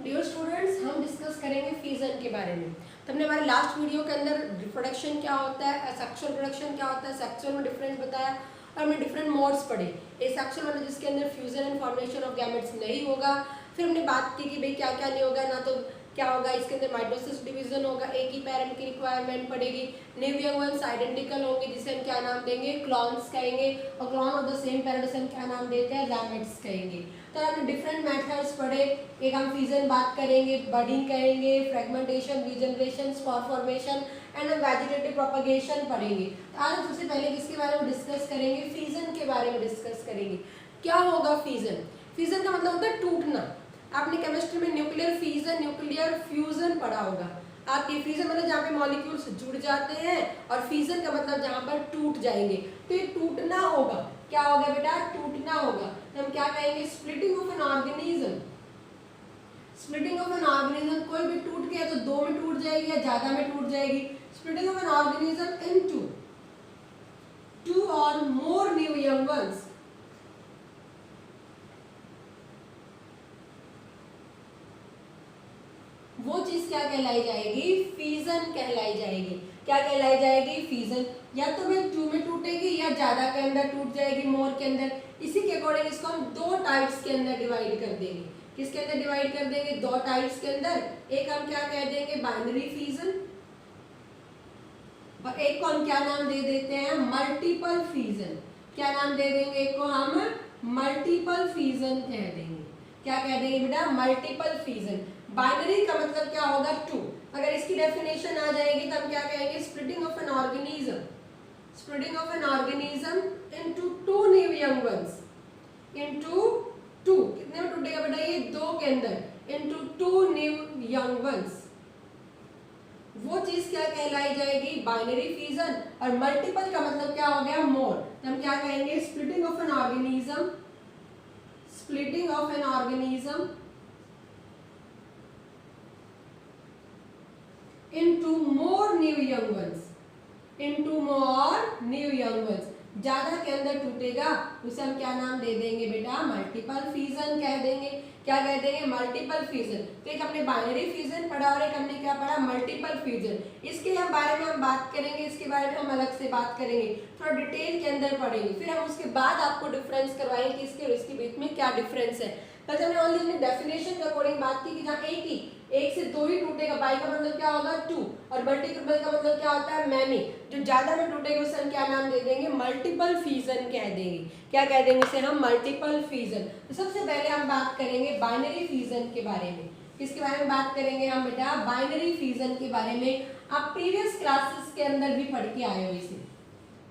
Dear students, हम discuss करेंगे fusion के बारे में। तो हमने हमारे लास्ट वीडियो के अंदर रिप्रोडक्शन क्या होता है, सेक्सुअल प्रोडक्शन क्या होता है, सेक्सुअल में डिफरेंस बताया और हमने डिफरेंट मोड्स पढ़े। एसेक्सुअल मतलब जिसके अंदर fusion and formation of gametes नहीं होगा। फिर हमने बात की कि भाई क्या क्या नहीं होगा, ना तो क्या होगा इसके अंदर माइटोसिस डिवीजन होगा, एक ही पेरेंट की रिक्वायरमेंट पड़ेगी, न्यू यंग वंस आइडेंटिकल होंगे जिसे हम क्या नाम देंगे, क्लॉन्स कहेंगे, और clone of the same parent से हम क्या नाम देते हैं, गैमेट्स कहेंगे। तो हमने डिफरेंट मेथड्स पढ़े। एक हम फ्यूजन बात करेंगे, बडिंग कहेंगे, fragmentation, regeneration, spar formation and हम वेजिटेटिव प्रोपगेशन पढ़ेंगे। तो आज हम सबसे पहले किसके बारे में डिस्कस करेंगे, फ्यूजन के बारे में डिस्कस करेंगे। क्या होगा फ्यूजन? फ्यूजन का मतलब होता है टूटना। आपने केमिस्ट्री में न्यूक्लियर फ्यूजन, न्यूक्लियर फ्यूजन पढ़ा होगा। आपके फ्यूजन मतलब जहाँ पे मॉलिक्यूल्स जुड़ जाते हैं और फ्यूजन का मतलब जहाँ पर टूट जाएंगे। तो ये टूटना होगा। क्या होगा बेटा? टूटना होगा। तो हम क्या कहेंगे? Splitting of an organism. Splitting of an organism, कोई भी टूट गया तो दो में टूट जाएगी या ज्यादा में टूट जाएगी। Splitting of an organism into to और मोर न्यू यंग वंस। वो चीज क्या कहलाई जाएगी? फ्यूजन कहलाई जाएगी। क्या कहलाई जाएगी? फ्यूजन। या तो वे टू में टूटेगी या ज्यादा के अंदर टूट जाएगी, मोर के अंदर। इसी के अकॉर्डिंग इसको हम दो टाइप्स के अंदर डिवाइड कर देंगे। किसके अंदर डिवाइड कर देंगे? दो टाइप्स के अंदर। एक हम क्या कह देंगे? बाइनरी फ्यूजन, और एक को हम क्या नाम दे देते हैं? Multiple fusion. क्या नाम दे देंगे? एक को हम मल्टीपल फ्यूजन कह देंगे। क्या कह देंगे बेटा? Multiple fusion. बाइनरी का मतलब क्या होगा? टू। अगर इसकी डेफिनेशन आ जाएगी तो हम क्या कहेंगे? Splitting of an organism, splitting of an organism into two new young once, into two. कितने में टूटेगा बेटा? ये दो के अंदर, into two new young once. वो चीज क्या कहलाई जाएगी? Binary fusion. और मल्टीपल का मतलब क्या हो गया? मोर। तो हम क्या कहेंगे? Splitting of an organism, splitting of an organism into more new young ones, into more new young ones। ज्यादा के अंदर टूटेगा उसे हम क्या नाम दे देंगे बेटा? मल्टीपल फ्यूजन कह देंगे। क्या कह देंगे? Multiple fusion. तो एक हमने बाइनरी फ्यूजन पढ़ा और एक हमने क्या पढ़ा? Multiple fusion. इसके बारे में हम बात करेंगे, इसके बारे में हम अलग से बात करेंगे, थोड़ा डिटेल के अंदर पढ़ेंगे। फिर हम उसके बाद आपको डिफरेंस करवाएंगे कि इसके और इसके बीच में क्या डिफरेंस है। पहले हमने ओनली अपनी डेफिनेशन के अकॉर्डिंग बात की कि जहाँ एक से दो ही टूटेगा, बाई का मतलब क्या होगा? टू, और मल्टीपल का मतलब क्या होता है? मैनी। जो ज्यादा में टूटेगा उसे हम क्या नाम दे देंगे? मल्टीपल फ्यूजन कह देंगे। क्या कह देंगे इसे हम? Multiple fusion. तो सबसे पहले हम बात करेंगे बाइनरी फ्यूजन के बारे में। किसके बारे में बात करेंगे हम बेटा? बाइनरी फ्यूजन के बारे में। आप प्रीवियस क्लासेस के अंदर भी पढ़ के आए हो इसे,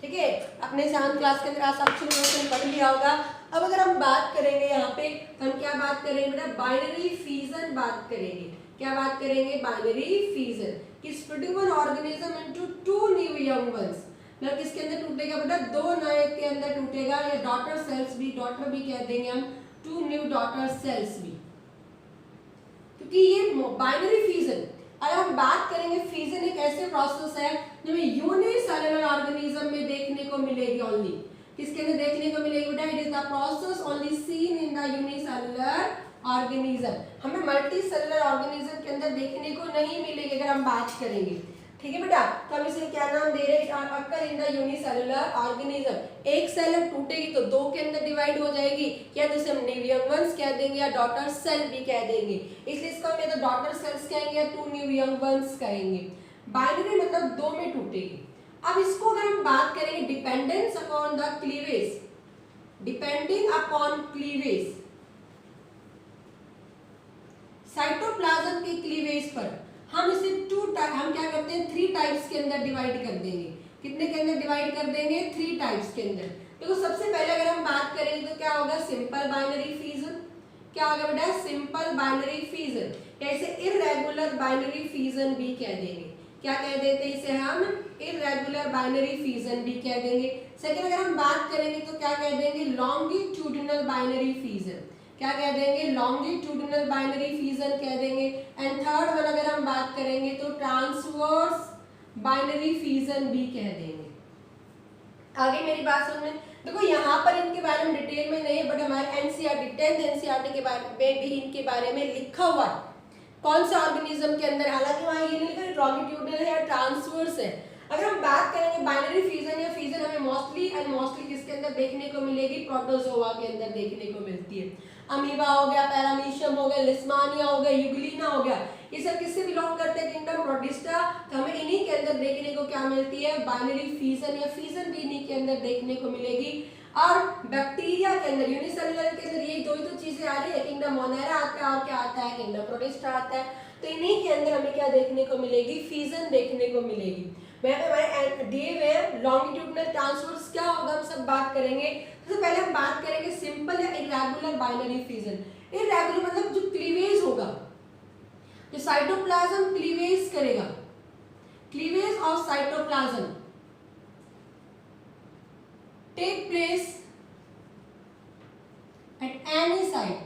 ठीक है? अपने 7th क्लास के अंदर सेक्सुअल पढ़ लिया होगा। अब अगर हम बात करेंगे यहाँ पे, हम क्या बात करेंगे बेटा? बाइनरी फ्यूजन बात करेंगे। क्या बात करेंगे? Binary fusion. कि splitting one organism into two new young ones. मतलब किसके अंदर टूटेगा बेटा? दो नए के अंदर टूटेगा, या डॉटर सेल्स भी, डॉटर भी कह देंगे हम, टू न्यू डॉटर सेल्स भी। क्योंकि ये बाइनरी फ्यूजन। अगर हम बात करेंगे, फ्यूजन एक ऐसे प्रोसेस है जो यूनिसेलुलर ऑर्गेनिज्म में देखने को मिलेगी ओनली। किसके अंदर देखने को मिलेगी बेटा? It is the process only seen in the unicellular organism. हमें मल्टी सेलुलर ऑर्गेनिज्म के अंदर देखने को नहीं मिलेगी अगर हम बात करेंगे, ठीक है बेटा? तो हम इसे क्या नाम दे रहे हैं? अकर इन द यूनिसेलुलर ऑर्गेनिज्म। एक सेल टूटेगी तो दो के अंदर डिवाइड हो जाएगी, या तो इसे हम न्यू यंग वंस कह देंगे या डॉटर सेल भी कह देंगे। इसलिए इसको हम या तो डॉटर सेल्स कहेंगे या टू न्यू यंग वंस कहेंगे। बाइनरी मतलब दो में टूटेगी। अब इसको अगर हम बात करेंगे dependence upon the cleavage, depending upon cleavage, cytoplasm के क्लीवेज पर हम इसे हम क्या करते हैं? 3 टाइप्स के अंदर डिवाइड कर देंगे। कितने के अंदर डिवाइड कर देंगे? 3 टाइप्स के अंदर। देखो सबसे पहले अगर हम बात करेंगे तो क्या होगा? Simple binary fusion. क्या होगा बेटा? Simple binary fusion. ऐसे इर्रेगुलर बाइनरी फ्यूजन भी कह देंगे। क्या कह देते हैं इसे हम? इर्रेगुलर बाइनरी फ्यूजन भी कह देंगे। सेकंड अगर हम बात करेंगे तो क्या कह देंगे? Longitudinal binary fusion. क्या कह देंगे? लॉन्गिट्यूडिनल बाइनरी फ्यूजन कह देंगे। एंड थर्ड वन अगर हम बात करेंगे तो ट्रांसवर्स बाइनरी फ्यूजन भी कह देंगे। आगे मेरी बात सुनने, देखो यहाँ पर इनके बारे में डिटेल में नहीं, बट हमारे एनसीईआरटी 10th एनसीईआरटी के बारे में भी इनके बारे में लिखा हुआ है। कौन से ऑर्गेनिज्म के अंदर, हालांकि वहाँ ये नहीं लिखा लॉन्गिट्यूडनल है या ट्रांसवर्स है। अगर हम बात करेंगे बाइनरी फ्यूजन या फ्यूजन, हमें मोस्टली किसके अंदर देखने को मिलेगी, प्रोटोजोआ के अंदर देखने को मिलती है। अमीबा हो गया, पैरामीशियम हो गया, लिस्मानिया हो गया, यूग्लिना हो गया, ये सब किससे बिलोंग करते हैं, किंगडम प्रोटिस्टा। तो हमें इन्हीं के अंदर देखने को क्या मिलती है, बाइनरी फ्यूजन या फ्यूजन भी इन्हीं के अंदर देखने को मिलेगी। और बैक्टीरिया के अंदर, यूनिसेलुलर के अंदर ये दो ही तो चीजें आ रही है, किंगडम मोनेरा आता है और क्या आता है, किंगडम प्रोटिस्टा आता है। तो इन्हीं के अंदर हमें क्या देखने को मिलेगी, फ्यूजन देखने को मिलेगी। हमारे दिए हुए लॉन्गिट्यूडनल ट्रांसवर्स क्या होगा, हम सब बात करेंगे। सबसे पहले हम बात करेंगे सिंपल या इरेगुलर बाइनरी फ्यूजन। इरेगुलर मतलब जो क्लीवेज होगा, जो साइटोप्लाज्म क्लीवेज करेगा, cleavage of cytoplasm take place at any site,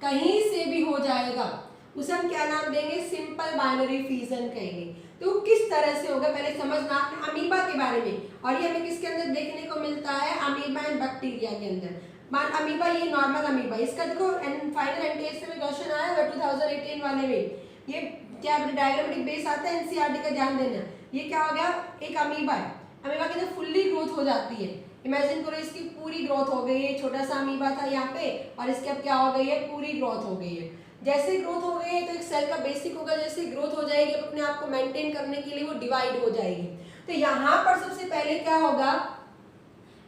कहीं से भी हो जाएगा, उसे हम क्या नाम देंगे, सिंपल बाइनरी फ्यूजन कहेंगे। तो किस तरह से होगा पहले समझना आपने अमीबा के बारे में, और ये हमें किसके अंदर देखने को मिलता है, अमीबा एंड बैक्टीरिया के अंदर। मान अमीबा, ये नॉर्मल अमीबा, इसका देखो फाइनल एनटीएस में क्वेश्चन आया है 2018 वाले में, ये क्या डायग्रामेटिक बेस आता है एनसीईआरटी का, ध्यान देना। ये क्या हो गया, एक अमीबा है, अमीबा के अंदर फुल्ली ग्रोथ हो जाती है, इमेजिन करो इसकी पूरी ग्रोथ हो गई है, छोटा सा अमीबा था यहाँ पे और इसके अब क्या हो गई है, पूरी ग्रोथ हो गई है। जैसे ग्रोथ हो गई है तो एक सेल का बेसिक होगा, जैसे ग्रोथ हो जाएगी अपने आप को मेंटेन करने के लिए वो डिवाइड हो जाएगी। तो यहाँ पर सबसे पहले क्या होगा,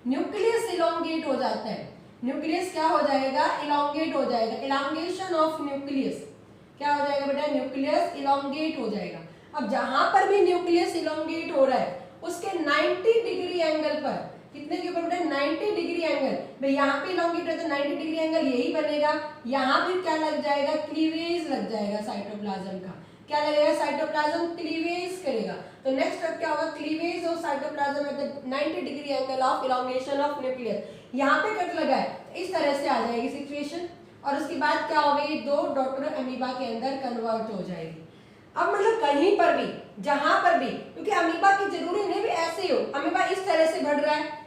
न्यूक्लियस इलोंगेट हो जाता है, न्यूक्लियस क्या हो जाएगा, इलोंगेट हो जाएगा, इलांगेशन ऑफ न्यूक्लियस, क्या हो जाएगा बेटा, न्यूक्लियस इलोंगेट हो जाएगा। अब जहां पर भी न्यूक्लियस इलोंगेट हो रहा है उसके 90 डिग्री एंगल पर, कितने के ऊपर बेटा, 90 डिग्री एंगल, भाई यहाँ पे इलोंगेट है तो 90 डिग्री एंगल यही बनेगा, यहाँ पे क्या लग जाएगा, क्लीवेज लग जाएगा साइटोप्लाज्म का, क्या लगेगा, साइटोप्लाज्म क्लीवेज करेगा। तो नेक्स्ट स्टेप क्या होगा, cleavage of cytoplasm at the 90 degree angle of elongation of nucleus, यहाँ पे कट लगा है, इस तरह से आ जाएगी सिचुएशन, और उसके बाद क्या होगा, ये दो डॉटर अमीबा के अंदर कन्वर्ट हो जाएगी। अब मतलब कहीं पर भी, जहां पर भी, क्योंकि अमीबा की जरूरी नहीं भी ऐसे ही हो, अमीबा इस तरह से बढ़ रहा है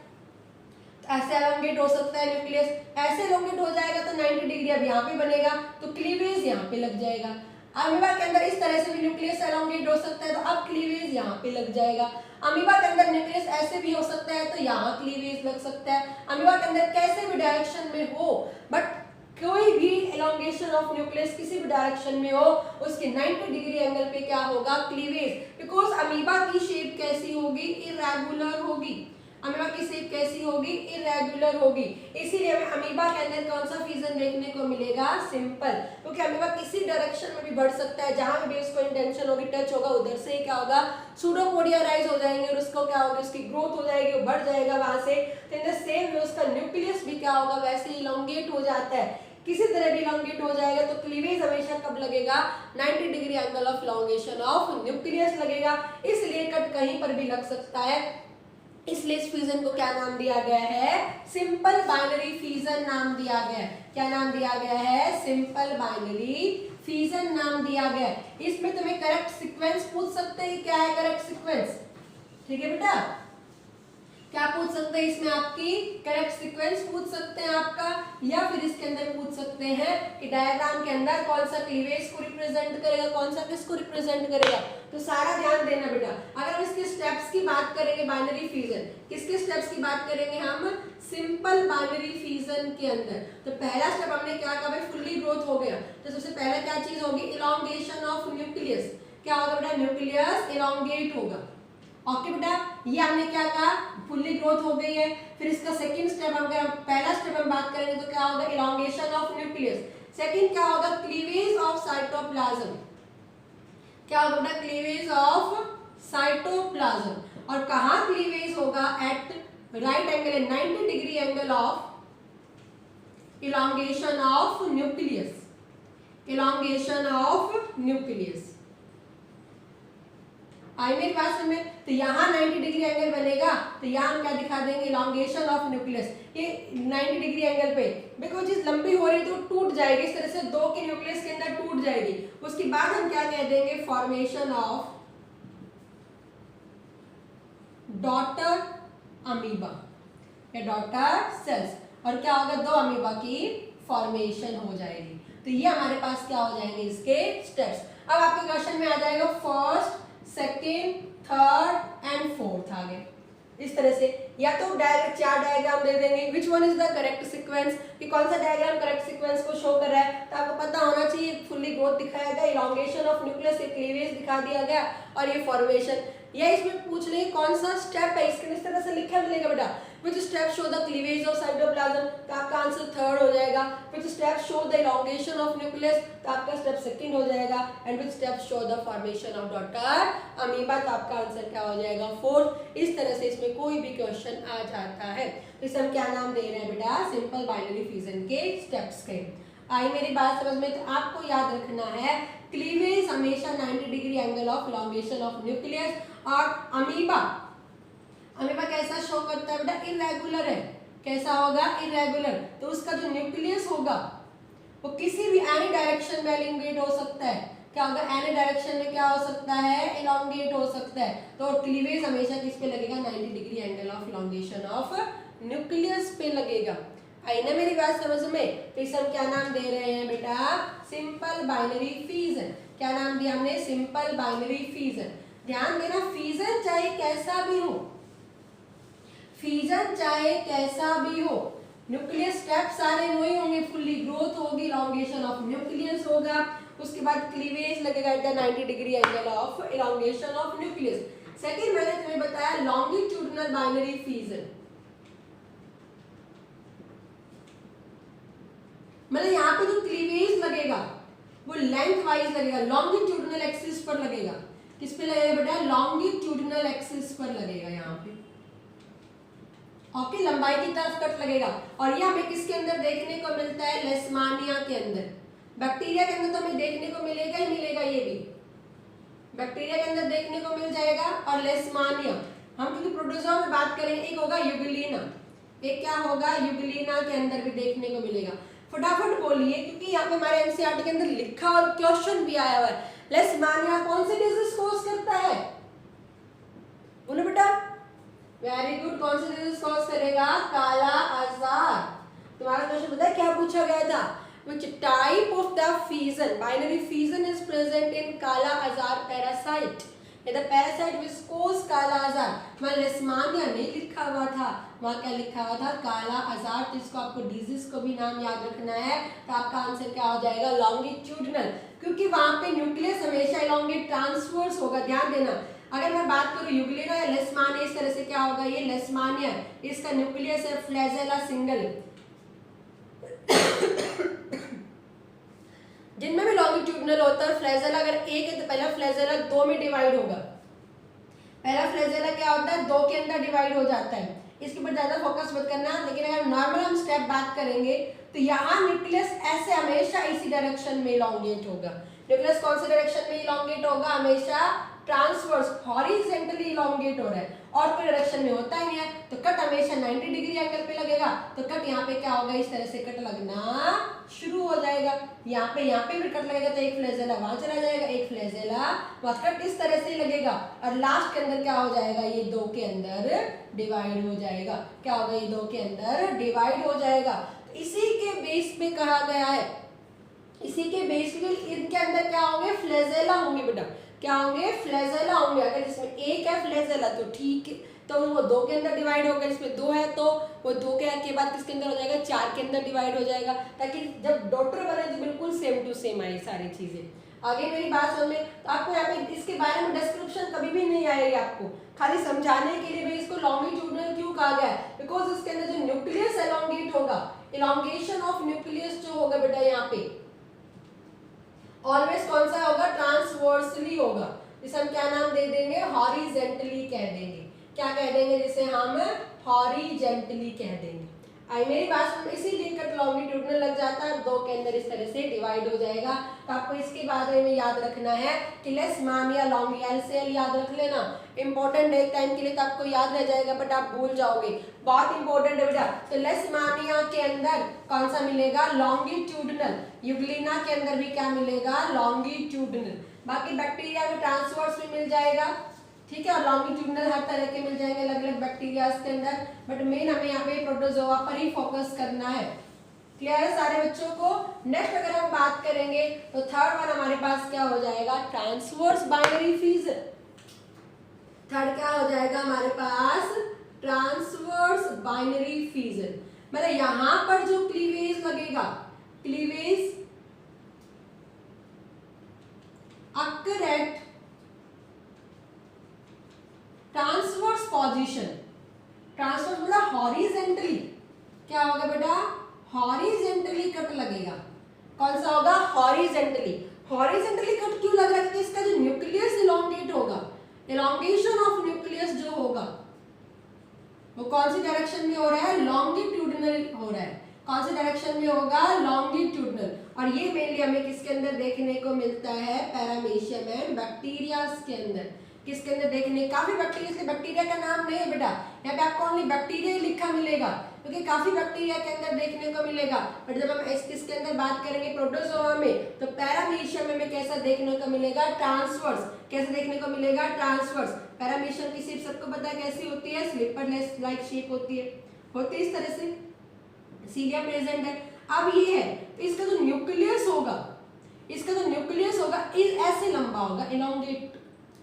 तो ऐसे एलोंगेट हो सकता है न्यूक्लियस, ऐसे एलोंगेट हो जाएगा तो 90 डिग्री अब यहाँ पे बनेगा तो क्लीवेज यहाँ पे लग जाएगा। अमीबा के अंदर इस तरह से भी न्यूक्लियस एलोंगेट हो सकता है तो अब क्लीवेज यहाँ पे लग जाएगा। अमीबा के अंदर न्यूक्लियस ऐसे भी हो सकता है तो यहाँ क्लीवेज लग सकता है। अमीबा के अंदर कैसे भी डायरेक्शन में हो, बट कोई भी एलोंगेशन ऑफ न्यूक्लियस किसी भी डायरेक्शन में हो उसके 90 डिग्री एंगल पे क्या होगा, क्लीवेज। बिकॉज अमीबा की शेप कैसी होगी, इरेगुलर होगी। अमीबा की शेप कैसी होगी, इरेगुलर होगी, इसीलिए हमें अमीबा के अंदर कौन सा फ्यूजन देखने को मिलेगा, सिंपल। क्योंकि अमीबा किसी डायरेक्शन में भी बढ़ सकता है, जहां भी उसको इंटेंशन होगी, टच होगा, उधर से क्या होगा, सूडोपोडिया राइज हो जाएंगे और उसको क्या होगा, उसकी ग्रोथ हो जाएगी, वो बढ़ जाएगा वहां से। तो इन द सेम वे उसका न्यूक्लियस भी क्या होगा, वैसे इलोंगेट हो जाता है। किसी तरह भी इलोंगेट हो जाएगा तो क्लीवेज हमेशा कब लगेगा, 90 degree angle of elongation of nucleus लगेगा। इसलिए कट कहीं पर भी लग सकता है, इसलिए इस फ्यूजन को क्या नाम दिया गया है, सिंपल बाइनरी फ्यूजन नाम दिया गया है। क्या नाम दिया गया है, सिंपल बाइनरी फ्यूजन नाम दिया गया है। इसमें तुम्हें करेक्ट सीक्वेंस पूछ सकते हैं, क्या है करेक्ट सीक्वेंस, ठीक है बेटा, क्या पूछ सकते हैं इसमें, आपकी करेक्ट सीक्वेंस पूछ सकते हैं आपका, या फिर इसके अंदर पूछ सकते हैं कि डायग्राम के अंदर कौन सा क्लीवेज को रिप्रेजेंट करेगा, कौन सा किसको रिप्रेजेंट करेगा। तो सारा ध्यान देना बेटा। अगर हम इसके स्टेप्स की बात करेंगे बाइनरी फ्यूजन, किसके स्टेप्स की बात करेंगे हम, सिंपल बाइनरी फ्यूजन के अंदर। तो पहला स्टेप हमने क्या कहा, भाई फुल्ली ग्रोथ हो गया तो सबसे पहला क्या चीज होगी, इलोंगेशन ऑफ न्यूक्लियस। क्या होगा बेटा, न्यूक्लियस इलोंगेट होगा। ओके बेटा, ये हमने क्या कहा, फुल्ली ग्रोथ हो गई है। फिर इसका सेकंड स्टेप, अगर पहला स्टेप हम बात करेंगे तो क्या होगा, इलोंगेशन ऑफ न्यूक्लियस। सेकंड क्या होगा, क्लीवेज ऑफ साइटोप्लाज्म। क्या होगा बेटा, क्लीवेज ऑफ साइटोप्लाज्म। और कहां क्लीवेज होगा, at right angle 90 degree angle of elongation of nucleus, elongation of nucleus. आई मेरी बात समझ। तो यहाँ 90 डिग्री एंगल बनेगा तो यहाँ हम क्या दिखा देंगे, इलोंगेशन ऑफ न्यूक्लियस। ये 90 डिग्री एंगल पे देखो चीज लंबी हो रही तो टूट जाएगी, इस तरह से दो के न्यूक्लियस के अंदर टूट जाएगी। उसके बाद हम क्या कह देंगे, फॉर्मेशन ऑफ डॉटर अमीबा या डॉटर सेल्स, और क्या होगा, दो अमीबा की फॉर्मेशन हो जाएगी। तो ये हमारे पास क्या हो जाएंगे, इसके स्टेप्स। अब आपके क्वेश्चन में आ जाएगा first, second, third and fourth आ गए इस तरह से, या तो डायरेक्ट 4 डायग्राम दे देंगे which one is the correct sequence, कि कौन सा डायग्राम करेक्ट सीक्वेंस को शो कर रहा है। तो आपको पता होना चाहिए फुल्ली ग्रोथ दिखाया गया, इलॉन्गेशन ऑफ न्यूक्लियस, एक क्लीवेज दिखा दिया गया और ये फॉर्मेशन। या इसमें पूछ ले कौन सा स्टेप है, इसके इस तरह से लिखा मिलेगा बेटा, which step show the cleavage of cytoplasm, तो आपका आंसर थर्ड हो जाएगा। which step show the elongation of nucleus, तो आपका स्टेप सेकंड हो जाएगा। and which step show the formation of daughter amoeba, तो आपका आंसर क्या हो जाएगा फोर्थ। इस तरह से इसमें कोई भी क्वेश्चन आ जाता है। तो इसे हम क्या नाम दे रहे हैं बेटा, सिंपल बाइनरी फ्यूजन के स्टेप्स के। आई मेरी बात समझ में? तो आपको याद रखना है क्लीवेज हमेशा 90 degree angle of elongation of nucleus, और अमीबा कैसा शो करता है बेटा, इरेगुलर है। कैसा होगा, इरेगुलर। तो उसका जो न्यूक्लियस होगा वो किसी भी एनी डायरेक्शन में एलोंगेट हो सकता है। क्या होगा, एनी डायरेक्शन में क्या हो सकता है, एलोंगेट हो सकता है। तो क्लीवेज हमेशा किस पे लगेगा, 90 degree angle of elongation of nucleus पे लगेगा। आई ना मेरी बात समझ में? तो इसे हम क्या नाम दे रहे हैं बेटा, सिंपल बाइनरी फ्यूजन। क्या नाम दिया हमने, सिंपल बाइनरी फ्यूजन। ध्यान देना, फ्यूजन चाहे कैसा भी हो, फ्यूजन चाहे कैसा भी हो, न्यूक्लियस स्टेप सारे वही होंगे, फुल्ली ग्रोथ होगी, elongation ऑफ न्यूक्लियस होगा, उसके बाद क्लीवेज लगेगा at the 90 degree angle of elongation of nucleus. Second मैंने तुम्हें बताया लॉन्गिट्यूडिनल बाइनरी फ्यूजन, मतलब यहाँ पे जो क्लीवेज लगेगा वो लेंथ वाइज लगेगा, लॉन्गिट्यूडिनल एक्सिस पर लगेगा। किस पे लगेगा बेटा, लॉन्गिट्यूडिनल एक्सिस पर लगेगा यहाँ पे। ओके, लंबाई की तरफ कट लगेगा। और ये हमें किसके अंदर देखने को मिलता है, लेशमानिया के अंदर। बैक्टीरिया के अंदर तो हमें देखने को मिलेगा ही मिलेगा, ये भी बैक्टीरिया के अंदर देखने को मिल जाएगा। और लेशमानिया हम क्योंकि प्रोटोजोआ में बात करेंगे, एक होगा यूग्लिना, एक क्या होगा, यूग्लिना के अंदर भी देखने को मिलेगा। फटाफट बोलिए क्योंकि यहाँ पे हमारे एनसीईआरटी के अंदर लिखा और क्वेश्चन भी आया हुआ है। लेशमानिया कौन से डिजीज कॉज करता है, बोलो बेटा। वेरी गुड, कौन से डिजीज कॉज करेगा, काला आजार। तुम्हारा क्वेश्चन पता है क्या पूछा गया था, which type of the fusion, binary fusion is present in काला आजार parasite, the parasite which cause काला आजार। वहाँ लेशमानिया नहीं लिखा हुआ था, वहाँ क्या लिखा हुआ था, काला आजार। तो इसको आपको डिजीज को भी नाम याद रखना है। तो आपका आंसर क्या हो जाएगा, लॉन्गिट्यूडिनल, क्योंकि वहाँ पे न्यूक्लियस हमेशा elongate ट्रांसवर्स होगा। ध्यान देना, अगर मैं बात करूँ यूग्लिना या लेशमानिया, इस तरह से क्या होगा, ये लेशमानिया, इसका न्यूक्लियस है फ्लैजेला सिंगल, जिनमें भी लॉन्गिट्यूडिनल होता है। फ्लैजेला अगर एक है तो पहला फ्लैजेला 2 में डिवाइड होगा। पहला फ्लैजेला क्या होता है, 2 के अंदर डिवाइड हो जाता है। इसके ऊपर ज्यादा फोकस मत करना, लेकिन अगर नॉर्मल हम स्टेप बात करेंगे तो यहाँ न्यूक्लियस ऐसे हमेशा इसी डायरेक्शन में elongate होगा। न्यूक्लियस कौन से डायरेक्शन में elongate होगा, हमेशा ट्रांसवर्स हॉरिजॉन्टली elongate हो रहा है, और कोई डायरेक्शन में होता ही नहीं है। तो कट हमेशा 90 डिग्री एंगल पे लगेगा। तो कट यहाँ पे क्या होगा, इस तरह से कट लगना शुरू हो जाएगा। यहाँ पे भी कट लगेगा, तो एक फ्लैजेला वहां चला जाएगा, एक फ्लैजेला वहां, कट इस तरह से ही लगेगा। और लास्ट के अंदर क्या हो जाएगा, ये 2 के अंदर डिवाइड हो जाएगा। क्या होगा, ये 2 के अंदर डिवाइड हो जाएगा। तो इसी के बेस पे कहा गया है, इसी के बेस पे इनके अंदर क्या होंगे, फ्लैजेला होंगे बेटा। क्या होंगे, फ्लैजेला होंगे। अगर इसमें एक है फ्लैजेला तो ठीक है, तो वो 2 के अंदर डिवाइड होगा। इसमें 2 है तो वो 2 के बाद किसके अंदर हो जाएगा, 4 के अंदर डिवाइड हो जाएगा, ताकि जब डॉटर बने तो बिल्कुल सेम टू सेम आए सारी चीजें। आगे मेरी बात समझ में? तो आपको यहाँ पे इसके बारे में डिस्क्रिप्शन कभी भी नहीं आएगी, आपको खाली समझाने के लिए भाई इसको लॉन्गिट्यूडिनल क्यों कहा गया है, बिकॉज इसके अंदर जो न्यूक्लियस एलोंगेट होगा, elongation ऑफ न्यूक्लियस जो होगा बेटा यहाँ पे ऑलवेज कौन सा होगा, ट्रांसवर्सली होगा। जिसे हम क्या नाम दे देंगे, हॉरिजेंटली कह देंगे। क्या कह देंगे, जिसे हम हॉरिजेंटली कह देंगे। आई मेरी बात सुन, इसीलिए कट लॉन्गिट्यूडिनल लग जाता है, 2 के अंदर इस तरह से डिवाइड हो जाएगा। तो आपको इसके बारे में याद रखना है कि लेशमानिया लॉन्गियल सेल याद रख लेना, इंपॉर्टेंट है, एक टाइम के लिए तो आपको याद रह जाएगा बट आप भूल जाओगे, बहुत इंपॉर्टेंट है बेटा। तो लेशमानिया के अंदर कौन सा मिलेगा, लॉन्गिट्यूडिनल। यूग्लिना के अंदर भी क्या मिलेगा, लॉन्गिट्यूडिनल। बाकी बैक्टीरिया में ट्रांसवर्स भी मिल जाएगा, ठीक है, और लॉन्गिट्यूडिनल हर तरह के मिल जाएंगे अलग अलग बैक्टीरिया के अंदर। बट मेन हमें यहाँ पे प्रोटोजोआ पर ही फोकस करना है। क्लियर है सारे बच्चों को। नेक्स्ट अगर हम बात करेंगे तो थर्ड वन हमारे पास क्या हो जाएगा, ट्रांसवर्स बाइनरी फिजन। थर्ड क्या हो जाएगा हमारे पास, ट्रांसवर्स बाइनरी फिजन। मतलब यहां पर जो क्लीवेज लगेगा, cleavage occur at transverse position. Transverse मतलब हॉरिजेंटली, क्या होगा बेटा, हॉरिजेंटली कट लगेगा। कौन सा होगा, हॉरिजेंटली। हॉरिजेंटली कट क्यों लग रहा है, क्योंकि इसका जो न्यूक्लियस इलोंगेट होगा, इलोंगेशन ऑफ न्यूक्लियस जो होगा वो कौन सी डायरेक्शन में हो रहा है, लॉन्गिट्यूडिनल हो रहा है। कौन सी डायरेक्शन में होगा, लॉन्गिट्यूडिनल। और ये मेनली हमें किसके अंदर देखने को मिलता है, पैरामीशियम एंड बैक्टीरिया के अंदर। किसके अंदर देखने, काफी बैक्टीरिया, इसलिए बैक्टीरिया का नाम नहीं है बेटा, यहाँ पे आपको ओनली बैक्टीरिया ही लिखा मिलेगा, क्योंकि काफी बैक्टीरिया के अंदर देखने को मिलेगा। बट जब हम इसके अंदर बात करेंगे प्रोटोजोआ में, तो पैरामीशियम में कैसा देखने को मिलेगा, ट्रांसवर्स। कैसे देखने को मिलेगा, ट्रांसवर्स। पैरामीशियम की शेप सबको पता है कैसी होती है, स्लीपर लाइक शेप होती है इस तरह से, सीलिया प्रेजेंट है। अब ये है तो इसका जो न्यूक्लियस होगा, इसका जो न्यूक्लियस होगा ऐसे लंबा होगा, इलोंगेट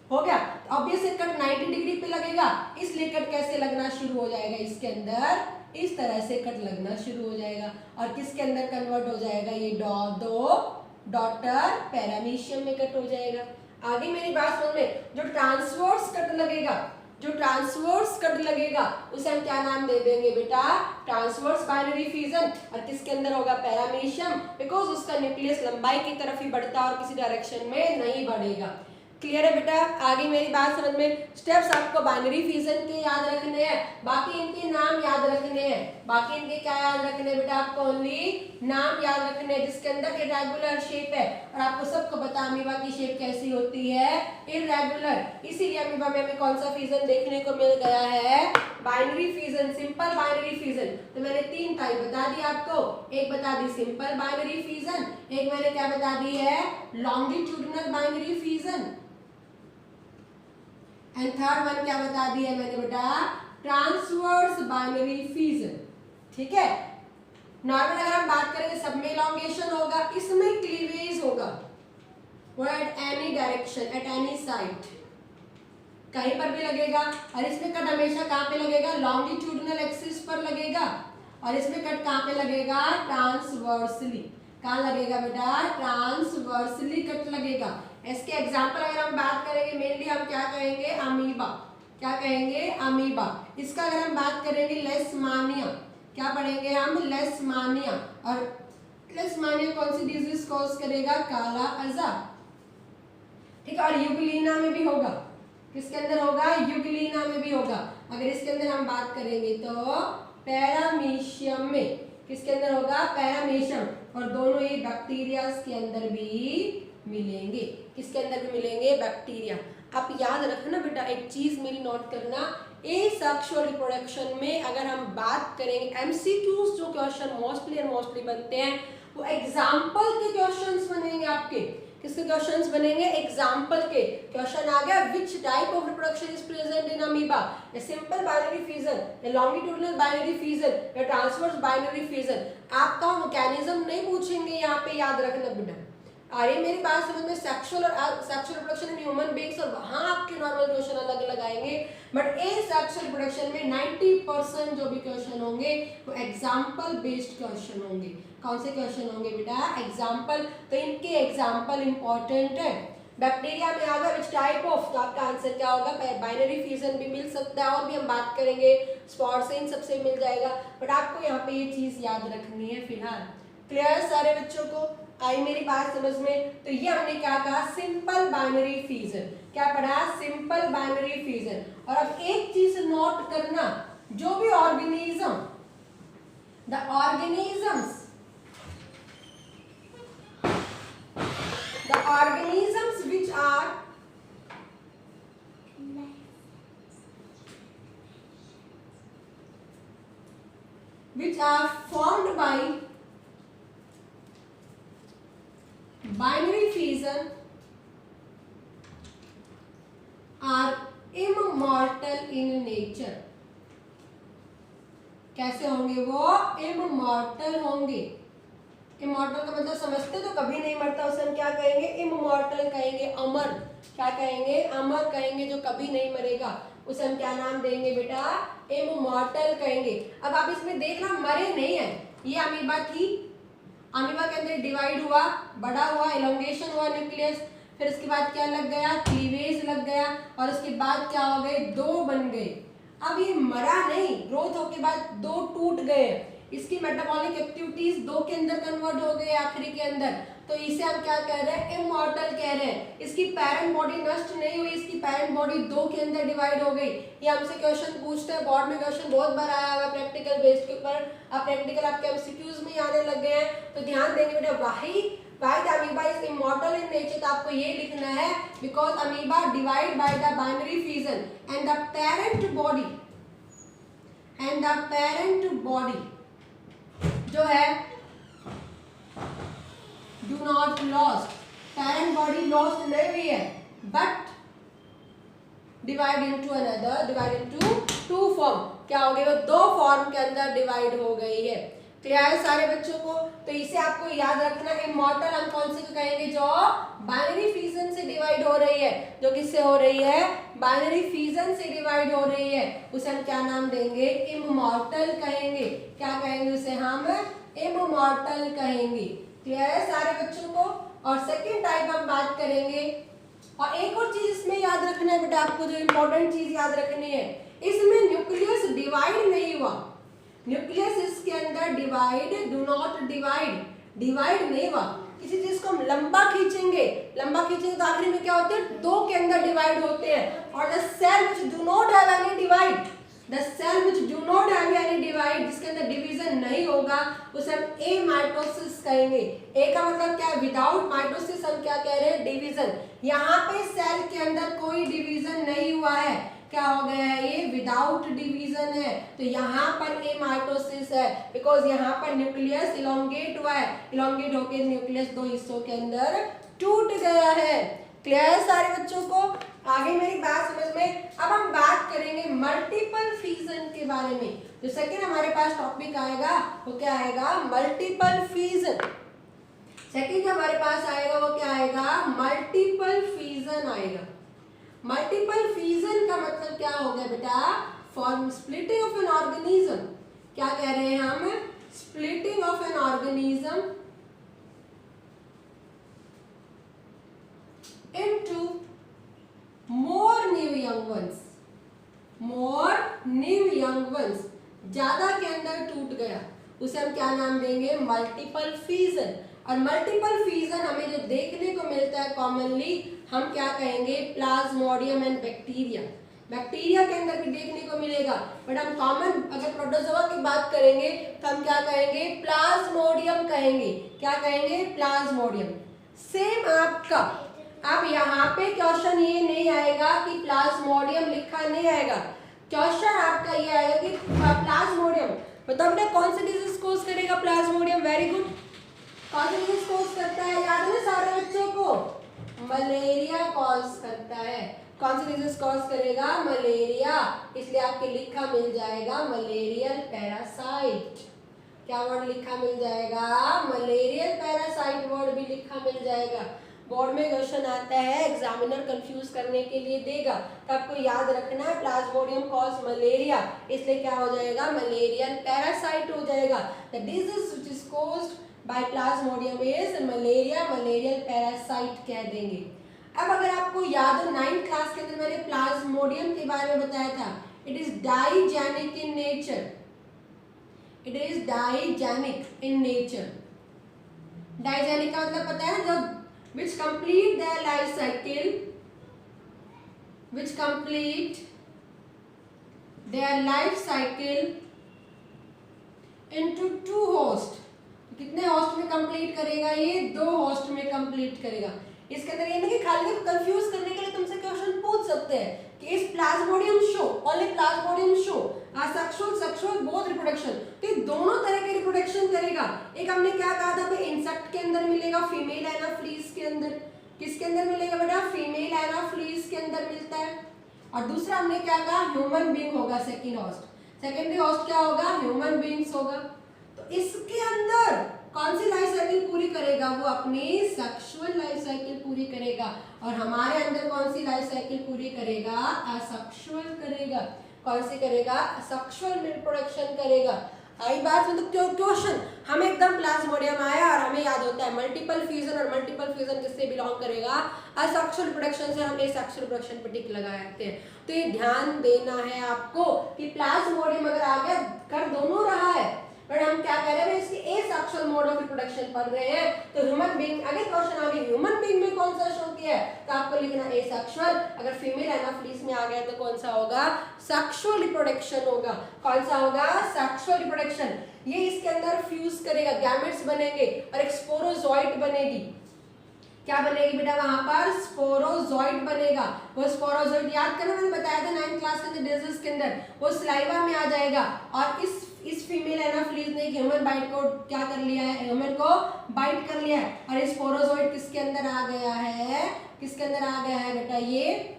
हो गया। तो ऑब्वियसली कट 90 डिग्री पे लगेगा, इसलिए कट कैसे लगना शुरू हो जाएगा, इसके अंदर इस तरह से कट लगना शुरू हो जाएगा। और किसके अंदर कन्वर्ट हो जाएगा, ये दो डॉटर पैरामीशियम में कट हो जाएगा। आगे मेरी बात समझ में, जो ट्रांसवर्स कट लगेगा, जो ट्रांसवर्स कट लगेगा उसे हम क्या नाम दे देंगे बेटा, ट्रांसवर्स बाइनरी फिजन। और किसके अंदर होगा, पैरामीशियम, बिकॉज उसका न्यूक्लियस लंबाई की तरफ ही बढ़ता है और किसी डायरेक्शन में नहीं बढ़ेगा। क्लियर है बेटा, आगे मेरी बात समझ में। स्टेप्स आपको बाइनरी फिजन के याद रखने हैं, बाकी इनके नाम याद रखने हैं। बाकी इनके क्या याद रखने हैं बेटा, आपको ओनली नाम याद रखने हैं, जिसके अंदर इरेगुलर शेप है। और आपको सबको पता अमीबा की शेप कैसी होती है, इरेगुलर। इसीलिए अमीबा में हमें कौन सा फिजन देखने को मिल गया है, binary fission, simple binary fission. तो मैंने 3 टाइप बता दी आपको, एक बता दी सिंपल बाइनरी फिजन, एक मैंने क्या बता दी है, longitudinal binary fission, and third one क्या बता दिया मैंने बेटा, ट्रांसवर्स बाइनरी फिजन। ठीक है, नॉर्मल अगर हम बात करेंगे सब में इलोंगेशन होगा, इसमें क्लीवेज होगा, वो at any direction, at any side, कहीं पर भी लगेगा। और इसमें कट हमेशा कहाँ पे लगेगा, लॉन्गिट्यूडिनल एक्सिस पर लगेगा। और इसमें कट कहाँ पे लगेगा, ट्रांसवर्सली। कहाँ लगेगा बेटा, ट्रांसवर्सली कट लगेगा। इसके एग्जाम्पल अगर हम बात करेंगे, मेनली हम क्या कहेंगे, अमीबा। क्या कहेंगे, अमीबा। इसका अगर हम बात करेंगे, लेशमानिया, क्या पढ़ेंगे हम, लेशमानिया। और लेशमानिया कौन सी डिजीज कॉज करेगा, काला अज़ा। ठीक है, और यूग्लिना में भी होगा, किसके अंदर होगा, यूग्लिना में भी होगा। अगर इसके अंदर हम बात करेंगे तो पैरामीशियम में, किसके अंदर होगा, पैरामीशियम। और दोनों ये बैक्टीरिया के अंदर भी मिलेंगे, किसके अंदर भी मिलेंगे, बैक्टीरिया। आप याद रखना बेटा, एक चीज मेरी नोट करना, एसेक्सुअल रिप्रोडक्शन में अगर हम बात करेंगे, एमसीक्यूज जो क्वेश्चन मोस्टली बनते हैं वो एग्जाम्पल के क्वेश्चंस बनेंगे आपके। किसके क्वेश्चंस बनेंगे, एग्जाम्पल के। क्वेश्चन आ गया, which type of reproduction is present in amoeba, a simple binary fission, A longitudinal binary fission, A transverse binary fission. आपका मैकेनिज्म नहीं पूछेंगे यहाँ पे, याद रखना बेटा। अरे मेरी बात समझ में, sexual reproduction in human beings, और वहां आपके नॉर्मल क्वेश्चन अलग अलग आएंगे। बट एसेक्सुअल रिप्रोडक्शन में 90% जो भी क्वेश्चन होंगे वो एग्जाम्पल बेस्ड क्वेश्चन होंगे। कौन से क्वेश्चन होंगे बेटा, एग्जाम्पल। तो इनके एग्जाम्पल इंपॉर्टेंट है। बैक्टीरिया में आगा विच टाइप ऑफ, तो आपका आंसर क्या होगा, बाइनरी फिजन भी मिल सकता है, और भी हम बात करेंगे, स्पॉट से इन सबसे मिल जाएगा। बट आपको यहाँ पे ये चीज याद रखनी है फिलहाल। क्लियर सारे बच्चों को, आई मेरी बात समझ में। तो ये हमने क्या कहा, सिंपल बाइनरी फिजन। क्या पढ़ा, सिंपल बाइनरी फिजन। और अब एक चीज नोट करना, जो भी organism, the organisms which are formed by binary fission are immortal in nature। कैसे होंगे वो, immortal होंगे। इमॉर्टल का मतलब समझते तो कभी नहीं मरता, उसे हम क्या कहेंगे? इमॉर्टल कहेंगे, अमर। क्या कहेंगे? अमर कहेंगे, जो कभी नहीं मरेगा उसे हम क्या नाम देंगे बेटा? इमॉर्टल कहेंगे। अब आप इसमें देखना, मरे नहीं है, ये अमीबा थी, अमीबा के अंदर डिवाइड हुआ, बड़ा हुआ, इलोंगेशन हुआ न्यूक्लियस, फिर उसके बाद क्या लग गया? क्लीवेज लग गया, और उसके बाद क्या हो गए? दो बन गए। अब ये मरा नहीं, ग्रोथ होके बाद दो टूट गए, इसकी मेटाबॉलिक एक्टिविटीज दो के अंदर कन्वर्ट हो गए आखिरी के अंदर, तो इसे हम क्या कह रहे हैं? इमॉर्टल कह रहे हैं। इसकी पेरेंट बॉडी नष्ट नहीं हुई, इसकी पेरेंट बॉडी दो के अंदर डिवाइड हो गई। ये हमसे क्वेश्चन पूछते हैं, बोर्ड में क्वेश्चन बहुत बार आया हुआ है प्रैक्टिकल बेस्ड के ऊपर। अब प्रैक्टिकल आपके एमसीक्यूज में आने लग गए हैं, तो ध्यान देंगे बेटा। why the amoeba is immortal in nature, तो आपको ये लिखना है because amoeba divide by the binary fission and the parent body जो है do not lost, parent body lost नहीं हुई है, but divide into two form, क्या हो गई? वो दो फॉर्म के अंदर डिवाइड हो गई है। क्लियर है सारे बच्चों को? तो इसे आपको याद रखना, इमॉर्टल हम कौन से को कहेंगे? जो बाइनरी फ्यूजन से डिवाइड हो रही है, जो किससे हो रही है? बाइनरी फ्यूजन से डिवाइड हो रही है, उसे हम क्या नाम देंगे? इमॉर्टल कहेंगे। क्या कहेंगे उसे? हम इमॉर्टल कहेंगे। क्लियर है सारे बच्चों को? और सेकेंड टाइप हम बात करेंगे। और एक और चीज इसमें याद रखना है बेटा, आपको जो इंपॉर्टेंट चीज याद रखनी है, इसमें न्यूक्लियस डिवाइड नहीं हुआ, न्यूक्लियस इसके अंदर डिवाइड नहीं हुआ। किसी चीज को हम लंबा खींचेंगे तो आखिरी में क्या होते हैं? दो के अंदर डिवाइड होते हैं। और the cell which do not have any divide, जिसके अंदर डिवीजन नहीं होगा, उसे हम एमाइटोसिस कहेंगे। ए का मतलब क्या है? विदाउट माइटोसिस हम क्या कह रहे हैं? डिवीजन। यहाँ पे सेल के अंदर कोई डिवीजन नहीं हुआ है, क्या हो गया है? ये विदाउट डिवीजन है, तो यहाँ पर एमाइटोसिस है, बिकॉज यहाँ पर न्यूक्लियस इलोंगेट हुआ है, इलोंगेट होकर न्यूक्लियस दो हिस्सों के अंदर टूट गया है। क्लियर है सारे बच्चों को? आगे मेरी बात समझ में? अब हम बात करेंगे मल्टीपल फ्यूजन के बारे में। जो सेकेंड हमारे पास टॉपिक आएगा वो क्या आएगा? Multiple fusion. सेकेंड हमारे पास आएगा वो क्या आएगा? मल्टीपल फ्यूजन आएगा। मल्टीपल फ्यूजन का मतलब क्या हो गया बेटा? Form splitting of an organism. क्या कह रहे हैं हम? Splitting of an organism into more new young ones, ज्यादा के अंदर टूट गया, उसे हम क्या नाम देंगे? Multiple fusion. और मल्टीपल फ्यूजन हमें जो देखने को मिलता है कॉमनली, हम क्या कहेंगे? Plasmodium and bacteria. बैक्टीरिया के अंदर भी देखने को मिलेगा, बट हम कॉमन अगर प्रोटोजोआ की बात करेंगे तो हम क्या कहेंगे? प्लाज्मोडियम कहेंगे। क्या कहेंगे? प्लाज्मोडियम। सेम आपका, अब यहाँ पे क्वेश्चन ये नहीं आएगा कि प्लाज्मोडियम लिखा नहीं आएगा, क्वेश्चन आपका ये आएगा कि प्लाज्मोडियम बताओ बेटा कौन सी डिजीज कोज करेगा? प्लाज्मोडियम। Very good. कौन सी डिजीज कोज करता है? याद है सारे बच्चों को? मलेरिया कॉज करता है। कौन सी डिजीज कॉज करेगा? मलेरिया। इसलिए आपके लिखा मिल जाएगा मलेरियल पैरासाइट। क्या वर्ड लिखा मिल जाएगा? मलेरियल पैरासाइट वर्ड भी लिखा मिल जाएगा। बोर्ड में क्वेश्चन आता है, एग्जामिनर कंफ्यूज करने के लिए देगा, तो आपको याद रखना है प्लाज्मोडियम कॉज मलेरिया, इसलिए क्या हो जाएगा? मलेरियल पैरासाइट हो जाएगा। The disease which is caused by Plasmodium is malaria, malarial parasite कह देंगे। अब अगर आपको याद हो 9th क्लास के अंदर मैंने प्लाज्मोडियम के बारे में बताया था, it is digenic in nature. It is digenic in nature. Digenic का मतलब पता है? जब which complete their life cycle into two host। कितने होस्ट में कंप्लीट करेगा? ये दो होस्ट में कंप्लीट करेगा। इसके अंदर ये नहीं कि खाली कंफ्यूज करने के लिए तुमसे क्वेश्चन पूछ सकते हैं कि इस Plasmodium show only Plasmodium show sexual both reproduction, तो ये दोनों तरह के रिप्रोडक्शन करेगा। एक हमने क्या कहा था भाई? इंसेक्ट के अंदर मिलेगा, फीमेल एनाफ्लीज के अंदर। किसके अंदर मिलेगा बेटा? फीमेल एनाफ्लीज के अंदर मिलता है। और दूसरा हमने क्या कहा? ह्यूमन बीइंग होगा सेकेंड होस्ट। सेकेंडरी होस्ट क्या होगा? ह्यूमन बीइंग्स होगा। तो इसके अंदर कौन सी लाइफ साइकिल पूरी करेगा? वो अपनी सेक्सुअल लाइफ साइकिल पूरी करेगा। और हमारे अंदर कौन सी लाइफ साइकिल पूरी करेगा? असेक्सुअल करेगा। कौन सी करेगा? सेक्सुअल रिप्रोडक्शन करेगा। आई बात में? तो क्वेश्चन हमें एकदम प्लाज्मोडियम आया और हमें याद होता है मल्टीपल फ्यूजन, और मल्टीपल फ्यूजन किससे बिलोंग करेगा? असेक्सुअल रिप्रोडक्शन से हम एसेक्सुअल रिप्रोडक्शन पर टिक लगाते हैं। तो ये ध्यान देना है आपको कि प्लाज्मोडियम अगर आ गया, कर दोनों रहा है, पर हम क्या कर रहे हैं? इसकी एसेक्सुअल मोड ऑफ रिप्रोडक्शन पढ़ रहे हैं। तो ह्यूमन बीइंग, अगर क्वेश्चन आ गया ह्यूमन बीइंग में कौन सा शो किया है, तो आपको लिखना एसेक्सुअल। अगर फीमेल एनाफिलिस में आ गया तो कौन सा होगा? सेक्सुअल रिप्रोडक्शन होगा। कौन सा होगा? Sexual reproduction. ये इसके अंदर फ्यूज करेगा, गैमेट्स बनेंगे और एक स्पोरोजोइट बनेगी। क्या बनेगी बेटा? वहां पर स्पोरोजोइट बनेगा। वो स्पोरोजोइट याद करना, मैंने बताया था 9th क्लास के डिजीज के अंदर, वो सलाइवा में आ जाएगा। और इस फीमेल एनाफिलिस ने ह्यूमन बाइट को क्या कर लिया है? ह्यूमन को बाइट कर लिया है। और ये स्पोरोजोइट किसके अंदर आ गया है? किसके अंदर आ गया है बेटा? ये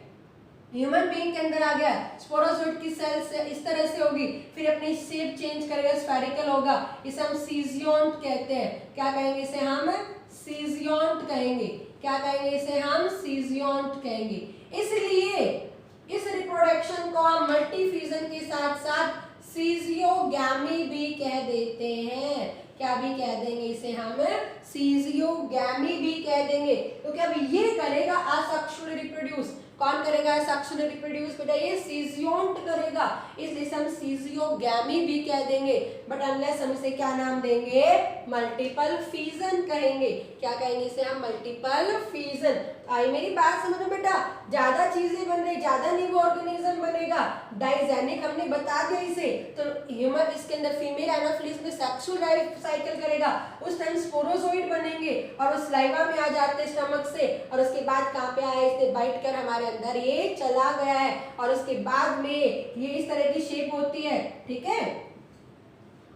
ह्यूमन बीइंग के अंदर आ गया। स्पोरोजोइट की सेल से इस तरह से होगी, फिर अपनी शेप चेंज करेगा, स्फेरिकल होगा। इसे हम सीजियोन्ट कहते हैं। क्या कहेंगे इसे? हम सीजियोन्ट कहेंगे। क्या कहेंगे इसे? हम सीजियोन्ट कहेंगे। इसलिए इस रिप्रोडक्शन को हम मल्टीफ्यूजन के साथ साथ सीजियोगैमी भी कह देते हैं। क्या भी कह देंगे इसे? हम सीजियोगैमी भी कह देंगे। क्योंकि अब ये करेगा असेक्सुअल रिप्रोड्यूस। कौन करेगा सेक्सुअल रिप्रोड्यूस? बेटा ये सीजियोन्ट करेगा, इसलिए हम सीजियोगैमी भी कह देंगे। बट अनलेस हम इसे क्या नाम देंगे? मल्टीपल फिजन कहेंगे। क्या कहेंगे इसे? हम मल्टीपल फिजन। आई मेरी बात समझो बेटा? ज्यादा चीजें बन रही, ज्यादा न्यू ऑर्गेनिज्म बनेगा। डाइजेनिक हमने बता दिया इसे। तो ह्यूमन, इसके अंदर फीमेल एनाफिलिस में सेक्सुअल लाइफ साइकिल करेगा, उस टाइम स्पोरोजोइड बनेंगे और उस सलाइवा में आ जाते हैं स्टमक से, और उसके बाद कहाँ पे आया? इसने बाइट कर हमारे अंदर ये चला गया है, और उसके बाद में ये इस तरह की शेप होती है, ठीक है।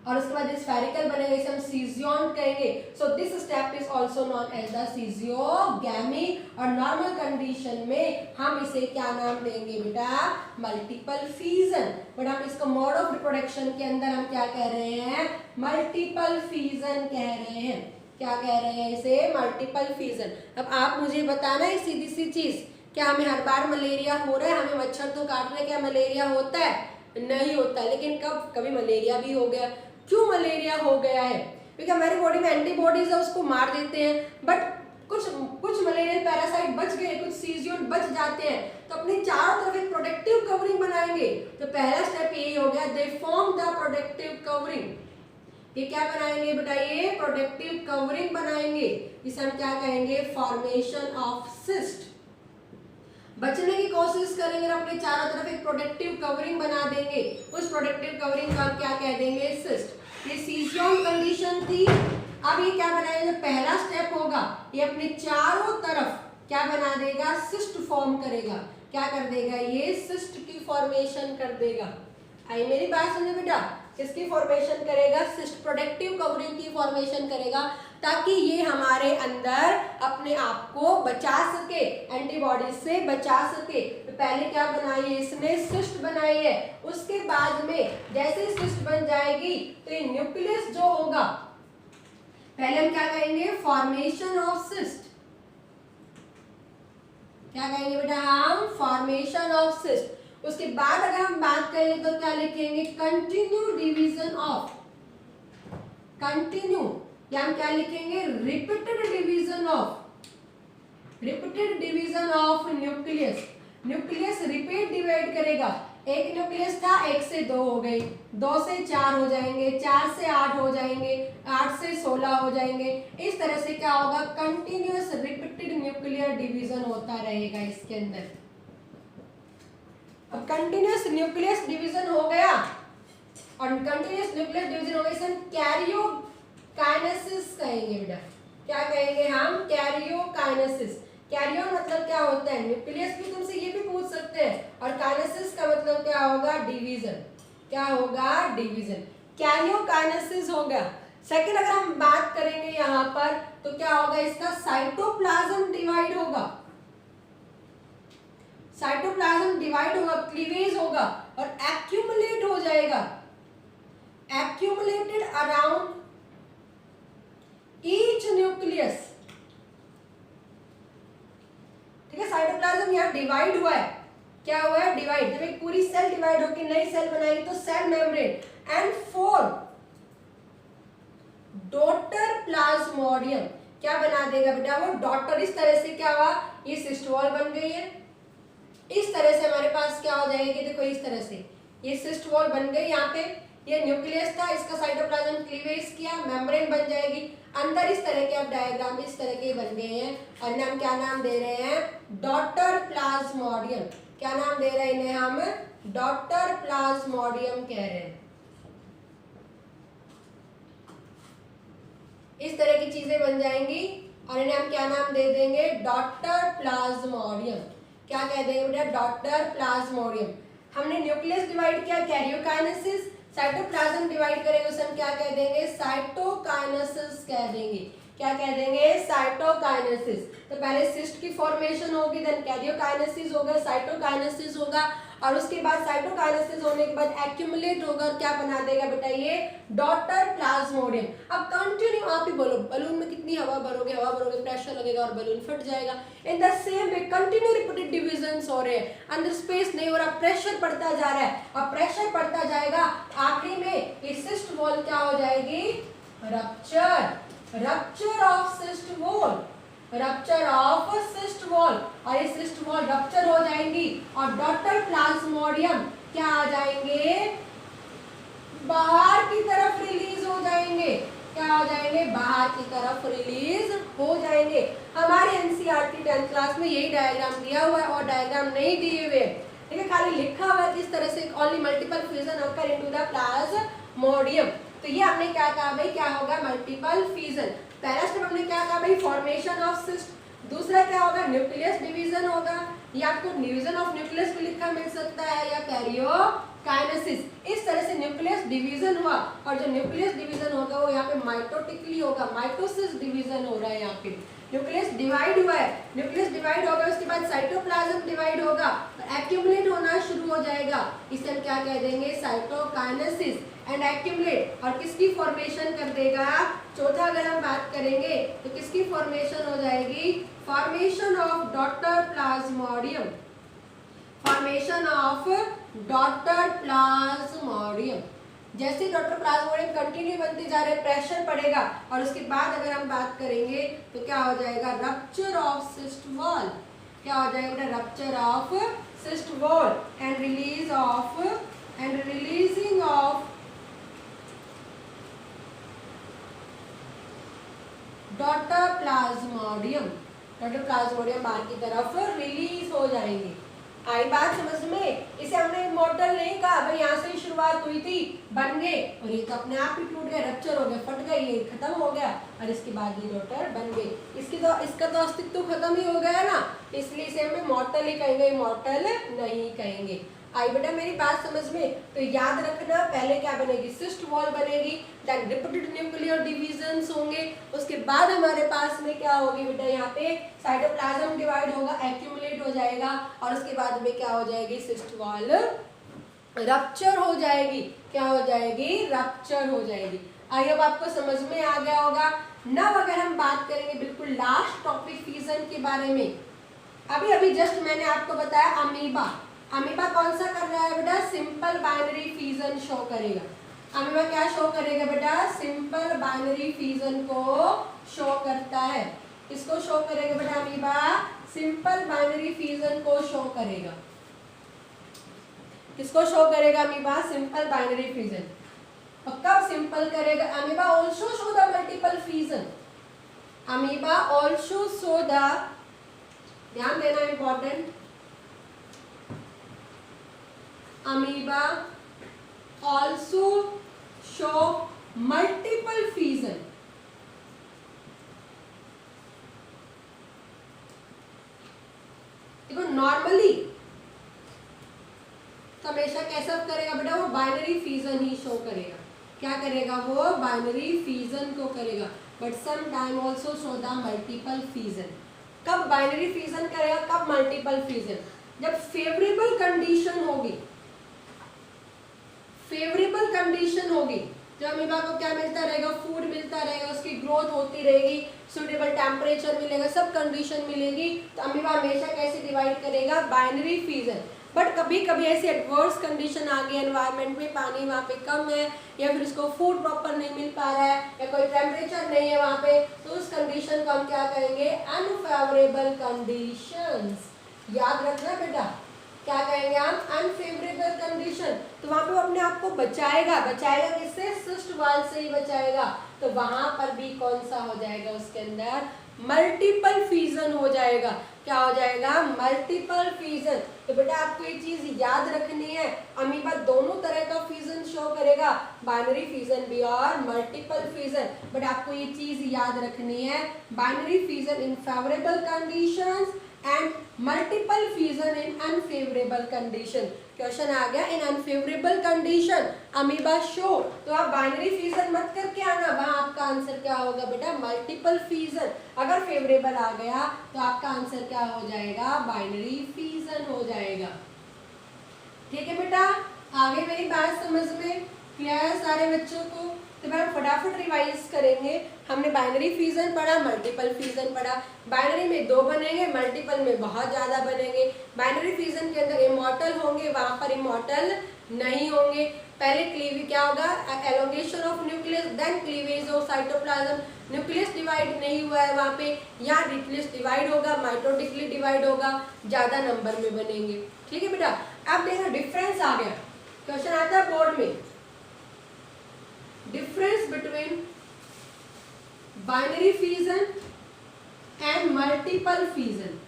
और उसके बाद स्फेरिकल बनेगा, इसे हम सीजियोन्ट कहेंगे। So this step is also known as the सीजियोगैमी। और नॉर्मल कंडीशन में हम इसे क्या नाम देंगे बेटा? Multiple fission. बट हम इसको मोड ऑफ रिप्रोडक्शन के अंदर हम क्या कह रहे हैं? मल्टीपल फिजन कह रहे हैं। क्या कह रहे हैं इसे? Multiple fission. अब आप मुझे बताना है सीधी सी चीज, क्या हमें हर बार मलेरिया हो रहा है? हमें मच्छर तो काट रहे, क्या मलेरिया होता है? नहीं होता है। लेकिन कभी मलेरिया भी हो गया। क्यों मलेरिया हो गया है? क्योंकि हमारी बॉडी में एंटीबॉडीज है, उसको मार देते हैं। बट कुछ मलेरियन पैरासाइट बच गए, कुछ सीजियोन बच जाते हैं, तो अपनी चारों तरफ एक प्रोटेक्टिव कवरिंग बनाएंगे। तो पहला स्टेप यही हो गया, they form the protective covering. ये क्या बनाएंगे बेटा? ये प्रोटेक्टिव कवरिंग बनाएंगे। इसे हम क्या कहेंगे? Formation of cyst. बचने की कोशिश करेंगे और अपने चारों तरफ एक प्रोटेक्टिव कवरिंग बना देंगे। उस प्रोटेक्टिव कवरिंग का हम क्या कह देंगे? सिस्ट। ये सीजियोन कंडीशन थी। अब ये क्या बनाएगा? जो पहला स्टेप होगा, ये अपने चारों तरफ क्या बना देगा? सिस्ट फॉर्म करेगा। क्या कर देगा? ये सिस्ट की फॉर्मेशन कर देगा। आई मेरी बात समझो बेटा? किसकी फॉर्मेशन करेगा? सिस्ट, प्रोटेक्टिव कवरिंग की फॉर्मेशन करेगा, ताकि ये हमारे अंदर अपने आप को बचा सके, एंटीबॉडीज से बचा सके। तो पहले क्या बनाई है इसने? सिस्ट बनाई है। उसके बाद में जैसे सिस्ट बन जाएगी तो ये न्यूक्लियस जो होगा, पहले हम क्या कहेंगे? Formation of cyst. क्या कहेंगे बेटा? हम फॉर्मेशन ऑफ सिस्ट। उसके बाद अगर हम बात करें तो क्या लिखेंगे? कंटिन्यू डिवीजन ऑफ, कंटिन्यू, या हम क्या लिखेंगे? Repeated division of, repeated division of nucleus. Nucleus repeat divide करेगा। एक न्यूक्लियस था, 1 से 2 हो गई, 2 से 4 हो जाएंगे, 4 से 8 हो जाएंगे, 8 से 16 हो जाएंगे। इस तरह से क्या होगा? कंटिन्यूअस रिपीटेड न्यूक्लियर डिवीजन होता रहेगा इसके अंदर। अब कंटिन्यूअस न्यूक्लियस डिवीजन हो गया, और कंटिन्यूअस न्यूक्लियर डिवीजन हो गया, इसे हम कैरियोकाइनेसिस कहेंगे बेटा। क्या कहेंगे हम? कैरियोकाइनेसिस। कैरियो मतलब क्या होता है? न्यूक्लियस भी तुमसे ये भी पूछ सकते हैं, और काइनेसिस का मतलब क्या होगा? डिवीजन। क्या होगा? डिवीजन। कैरियोकाइनेसिस हो गया। सेकंड अगर हम बात करेंगे यहाँ पर तो क्या होगा? इसका साइटोप्लाज्म डिवाइड होगा, साइटोप्लाज्म डिवाइड होगा, क्लीवेज होगा और एक्यूमुलेट हो जाएगा। एक्यूमुलेटेड अराउंड ईच न्यूक्लियस, ठीक है, साइटोप्लाज्म यहाँ डिवाइड हुआ है, क्या हुआ है, डिवाइड, जब एक पूरी सेल डिवाइड होकर नई सेल बनाएगी तो cell membrane and 4 daughter plasmodium क्या बना देगा बेटा, वो डॉटर, इस तरह से क्या हुआ, ये सिस्ट वॉल बन गई है, इस तरह से हमारे पास क्या हो जाएगी, देखो इस तरह से ये सिस्ट वॉल बन गई, यहाँ पे ये न्यूक्लियस था, इसका साइटोप्लाज्म क्लीवेज किया, मेम्ब्रेन बन जाएगी, अंदर इस तरह के अब डायग्राम इस तरह के बन गए हैं, और नाम क्या नाम दे रहे हैं, डॉटर प्लाज्मोडियम, क्या नाम दे रहे हैं इन्हें हम, डॉटर प्लाज्मोडियम कह रहे हैं। इस तरह की चीजें बन जाएंगी और इन्हें हम क्या नाम दे देंगे, डॉटर प्लाज्मोडियम, क्या कह देंगे बेटा, डॉटर प्लाज्मोडियम। हमने न्यूक्लियस डिवाइड किया कैरियोकाइनेसिस, साइटोप्लाज्म डिवाइड करेंगे उसे हम क्या कह देंगे, साइटोकाइनेसिस कह देंगे, क्या कह देंगे, साइटोकाइनेसिस। तो पहले सिस्ट की फॉर्मेशन होगी, देन कैरियोकाइनेसिस होगा, साइटोकाइनेसिस होगा, और उसके बाद साइटोकाइनेसिस होने के बाद एक्यूमुलेट होगा और क्या बना देगा बेटा, ये डॉटर प्लाज्मोडियम। अब कंटिन्यू आप ही बोलो, बलून में कितनी हवा भरोगे, हवा भरोगे प्रेशर लगेगा और बलून फट जाएगा। In the same way continue repeated divisions हो रहे हैं, अंदर स्पेस नहीं हो रहा, प्रेशर बढ़ता जा रहा है, और प्रेशर बढ़ता जाएगा, आखिरी में ये सिस्ट वॉल क्या हो जाएगी, rupture, rupture of cyst wall, rupture of cyst wall, और ये सिस्ट वॉल रप्चर हो जाएंगी और डॉटर प्लाज्मोडियम क्या आ जाएंगे, बाहर की तरफ रिलीज हो जाएंगे, क्या हो जाएंगे, बाहर की तरफ रिलीज हो जाएंगे। हमारे एनसीईआरटी 10th क्लास में यही डायग्राम दिया हुआ है और डायग्राम नहीं दिए हुए, ठीक है, खाली लिखा हुआ है इस तरह से, only multiple fusion occur into the Plasmodium. तो ये हमने क्या कहा भाई, क्या होगा, मल्टीपल फ्यूजन। पहला स्टेप हमने क्या कहा भाई, फॉर्मेशन ऑफ सिस्ट, दूसरा क्या होगा, न्यूक्लियस डिवीजन होगा, या आपको डिवीजन ऑफ न्यूक्लियस भी लिखा मिल सकता है, या कैरियोकाइनेसिस। इस तरह से न्यूक्लियस डिवीजन हुआ, और जो न्यूक्लियस डिवीजन होगा वो यहाँ पे माइटोटिकली होगा, माइटोसिस डिवीजन हो रहा है, यहाँ पे न्यूक्लियस डिवाइड हुआ है, न्यूक्लियस डिवाइड होगा, उसके बाद साइटोप्लाज्म डिवाइड होगा, एक्यूमुलेट होना शुरू हो जाएगा, इसे हम क्या कह देंगे, साइटोकाइनेसिस एंड एक्यूमुलेट, और किसकी फॉर्मेशन कर देगा, चौथा अगर हम बात करेंगे तो किसकी फॉर्मेशन हो जाएगी, formation of daughter Plasmodium, formation of daughter Plasmodium. जैसे डॉटर प्लाज्मोडियम कंटिन्यू बनते जा रहे, प्रेशर पड़ेगा, और उसके बाद अगर हम बात करेंगे तो क्या हो जाएगा, रप्चर ऑफ सिस्ट वॉल, क्या हो जाएगा, rupture of cyst wall and release of and releasing of daughter Plasmodium, daughter Plasmodium बाहर की तरफ रिलीज हो जाएंगे। आई बात समझ में, इसे हमने मॉडल नहीं कहा भाई, यहाँ से शुरुआत हुई थी, बन गए, और ये तो अपने आप ही टूट गए, रप्चर हो गया, फट गए, ये खत्म हो गया, और इसके बाद ये डॉटर बन गई, इसका तो अस्तित्व खत्म ही हो गया ना, इसलिए इसे हमें मॉर्टल ही कहेंगे, मॉर्टल नहीं कहेंगे। आई बेटा मेरी बात समझ में, तो याद रखना, पहले क्या बनेगी, सिस्ट वॉल बनेगी, देन रिपीटेड न्यूक्लियर डिवीजन्स होंगे, उसके बाद हमारे पास में क्या होगी बेटा, यहाँ पे साइटोप्लाज्म डिवाइड होगा, एक्यूमुलेट हो जाएगा, और उसके बाद में क्या हो जाएगी, सिस्ट वॉल रप्चर हो जाएगी, क्या हो जाएगी, रप्चर हो जाएगी। आई होप आपको समझ में आ गया होगा। नव अगर हम बात करेंगे बिल्कुल लास्ट टॉपिक फ्यूजन के बारे में, अभी अभी जस्ट मैंने आपको बताया अमीबा, अमीबा कौन सा कर रहा है बेटा, सिंपल बाइनरी फ्यूजन शो करेगा। अमीबा क्या शो करेगा बेटा, सिंपल बाइनरी फ्यूजन को शो करता है, किसको शो करेगा बेटा, अमीबा सिंपल बाइनरी फ्यूजन को शो करेगा, किसको शो करेगा, अमीबा सिंपल बाइनरी फ्यूजन। और कब सिंपल करेगा, amoeba also show the multiple fusion, amoeba also show the, ध्यान देना important, amoeba also show multiple fusion, देखो नॉर्मली हमेशा कैसा करेगा बेटा, वो बाइनरी फ्यूजन ही शो करेगा, क्या करेगा, वो बाइनरी फ्यूजन को करेगा, but some time also show the multiple fusion. कब बाइनरी फ्यूजन करेगा, कब मल्टीपल फ्यूजन, जब फेवरेबल कंडीशन होगी, फेवरेबल कंडीशन होगी, तो अमीबा को क्या मिलता रहेगा, फूड मिलता रहेगा, उसकी ग्रोथ होती रहेगी, सुटेबल टेम्परेचर मिलेगा, सब कंडीशन मिलेगी। तो अमीबा हमेशा कैसे डिवाइड करेगा, बाइनरी फिजन। बट कभी कभी ऐसी एडवर्स कंडीशन आ गई एनवायरनमेंट में, पानी वहाँ पे कम है या फिर उसको फूड प्रॉपर नहीं मिल पा रहा है या कोई टेम्परेचर नहीं है वहाँ पे, तो उस कंडीशन को हम क्या कहेंगे, अनफेवरेबल कंडीशंस। याद रखना बेटा, क्या कहेंगे हम, अनफेवरेबल कंडीशन। तो वहां पे वो अपने आप को बचाएगा, बचाएगा किससे, सिस्ट वाल से ही बचाएगा। तो वहां पर भी कौन सा हो जाएगा, उसके अंदर मल्टीपल फिजन हो जाएगा। क्या हो जाएगा, मल्टीपल फिजन। तो बेटा आपको ये चीज याद रखनी है, अमीबा दोनों तरह का फिजन शो करेगा, बाइनरी फिजन भी और मल्टीपल फिजन। बट आपको ये चीज याद रखनी है, binary fission in favourable conditions and multiple fission in unfavourable condition. Question आ गया, in unfavourable condition amoeba show, तो आप बाइनरी फिजन मत करके आना, वहां आपका आंसर क्या होगा बेटा, मल्टीपल फिजन। अगर फेवरेबल आ गया तो आपका आंसर क्या हो जाएगा, बाइनरी फिजन हो जाएगा। ठीक है बेटा, आगे मेरी बात समझ में क्लियर है सारे बच्चों को। तो मैम फटाफट रिवाइज करेंगे। हमने बाइनरी फिजन पढ़ा, मल्टीपल फिजन पढ़ा। बाइनरी में 2 बनेंगे, मल्टीपल में बहुत ज्यादा बनेंगे। बाइनरी फिजन के अंदर इमॉर्टल होंगे, वहां पर इमॉर्टल नहीं होंगे। पहले क्लीवेज क्या होगा, elongation of nucleus, then cleavage of cytoplasm. Nucleus divide नहीं हुआ है वहां पे, यहाँ न्यूक्लियस डिवाइड होगा, माइटोटिकली डिवाइड होगा, ज्यादा नंबर में बनेंगे। ठीक है बेटा, अब देखो डिफरेंस आ गया, क्वेश्चन आता है बोर्ड में, difference between binary fission and multiple fission।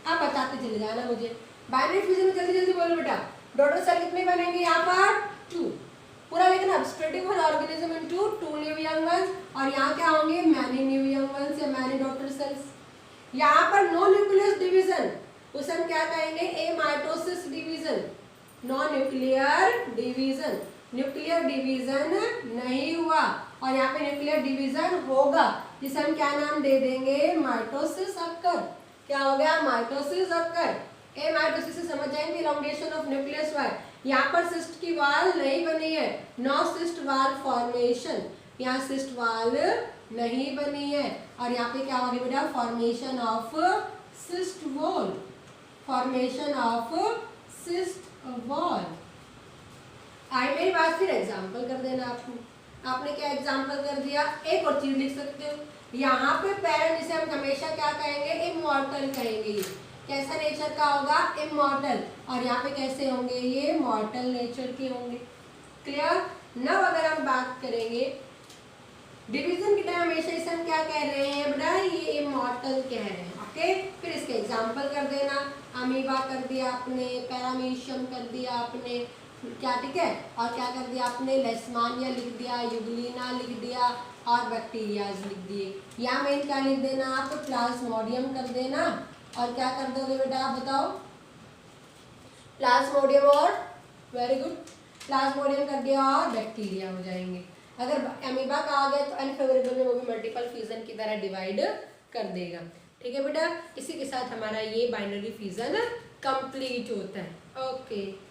आप बताते चले जाना मुझे, बाइनरी फिजन में जल्दी जल्दी बोलो बेटा। डॉटर सेल कितने बनेंगे, यहाँ पर 2 पूरा लिखना, splitting one organism into 2 new young ones, और यहाँ क्या होंगे, मैनी न्यू यंग वंस या मैनी डॉटर सेल्स। यहाँ पर नो न्यूक्लियस डिवीजन, उसे हम क्या कहेंगे, amitosis division, no nuclear division. Nuclear division नहीं हुआ और यहाँ पे न्यूक्लियर डिवीजन होगा, जिसे हम क्या नाम दे देंगे, माइटोसिस अक्कर। क्या हो गया, माइटोसिस अक्कर। ए माइटोसिस से समझ जाएंगे, इलॉन्गेशन ऑफ न्यूक्लियस वाल। यहाँ पर सिस्ट की वाल नहीं बनी है, नो सिस्ट वाल फॉर्मेशन, यहाँ सिस्ट वाल नहीं बनी है। और यहाँ पे क्या होगी बेटा, formation of cyst wall, formation of cyst wall. आई मेरी बात, फिर एग्जाम्पल कर देना आपने क्या एग्जाम्पल कर दिया। एक और चीज लिख सकते हो, यहाँ पे पेरेंट, जिसे हम हमेशा क्या कहेंगे, इमॉर्टल कहेंगे। ये कैसा नेचर का होगा, इमॉर्टल, और यहाँ पे कैसे होंगे, ये मॉर्टल नेचर के होंगे। क्लियर। नव अगर हम बात करेंगे डिवीजन की टाइम, हमेशा इसे हम क्या कह रहे हैं बेटा, ये इमॉर्टल कह रहे हैं। ओके, फिर इसके एग्जाम्पल कर देना, अमीबा कर दिया आपने, पैरामीशियम कर दिया आपने, क्या ठीक है, और क्या कर दिया आपने, लेशमानिया लिख दिया, यूग्लिना लिख दिया, और बैक्टीरियाज लिख दिए। या मेन क्या लिख देना आप, प्लाज्मोडियम कर देना, और क्या कर दोगे बेटा आप बताओ, प्लाज्मोडियम, और वेरी गुड, प्लाज्मोडियम कर दिया और बैक्टीरिया हो जाएंगे। अगर अमीबा का आ गया तो अनफेवरेबल में वो भी मल्टीपल फिजन की तरह डिवाइड कर देगा। ठीक है बेटा, इसी के साथ हमारा ये बाइनरी फिजन कंप्लीट होता है। ओके।